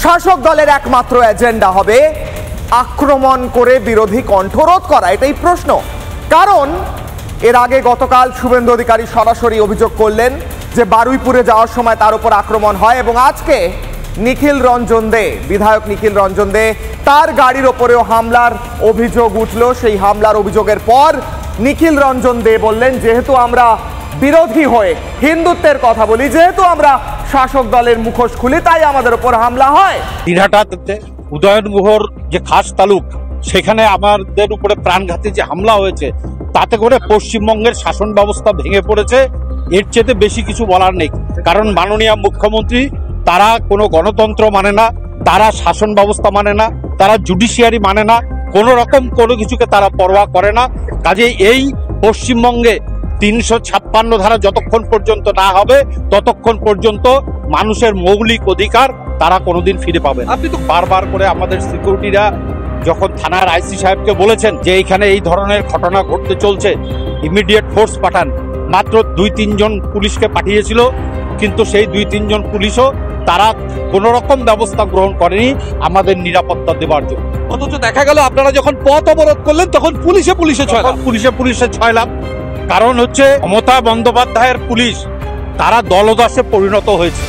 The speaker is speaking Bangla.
শাসক দলের একমাত্র এজেন্ডা হবে আক্রমণ করে বিরোধী কণ্ঠরোধ করা, এটাই প্রশ্ন। কারণ এর আগে গতকাল শুভেন্দু অধিকারী সরাসরি অভিযোগ করলেন যে বারুইপুরে যাওয়ার সময় তার উপর আক্রমণ হয়, এবং আজকে নিখিল রঞ্জন দে, বিধায়ক নিখিল রঞ্জন দে, তার গাড়ির ওপরেও হামলার অভিযোগ উঠল। সেই হামলার অভিযোগের পর নিখিল রঞ্জন দে বললেন, যেহেতু আমরা বিরোধী হয়ে হিন্দুত্বের কথা বলি, যেহেতু আমরা শাসক দলের মুখোশ খুলি, তাই আমাদের উপর হামলা হয়। দিনহাটাতে উদয়ন গুহর যে খাস তালুক, সেখানে আমাদের উপরে প্রাণঘাতী যে হামলা হয়েছে, তাতে করে পশ্চিমবঙ্গের শাসন ব্যবস্থা ভেঙে পড়েছে। এর চেয়ে বেশি কিছু বলার নেই। কারণ মাননীয় মুখ্যমন্ত্রী, তারা কোনো গণতন্ত্র মানে না, তারা শাসন ব্যবস্থা মানে না, তারা জুডিশিয়ারি মানে না, কোনো রকম কোনো কিছুকে তারা পরোয়া করে না। কাজে এই পশ্চিমবঙ্গে ৩৫৬ ধারা যতক্ষণ পর্যন্ত না হবে, ততক্ষণ পর্যন্ত মানুষের মৌলিক অধিকার তারা কোনোদিন ফিরে পাবে। আপনি তো বারবার করে আমাদের সিকিউরিটিরা যখন থানার আইসি সাহেবকে বলেছেন যে এইখানে এই ধরনের ঘটনা ঘটতে চলছে, ইমিডিয়েট ফোর্স পাঠান, মাত্র ২-৩ জন পুলিশকে পাঠিয়েছিল, কিন্তু সেই ২-৩ জন পুলিশও তারা কোনো রকম ব্যবস্থা গ্রহণ করেনি আমাদের নিরাপত্তা দেওয়ার জন্য। অথচ দেখা গেল আপনারা যখন পথ অবরোধ করলেন, তখন পুলিশে ছয়লাভ। কারণ হচ্ছে মমতা বন্দ্যোপাধ্যায়ের পুলিশ তারা দলদাসে পরিণত হয়েছে।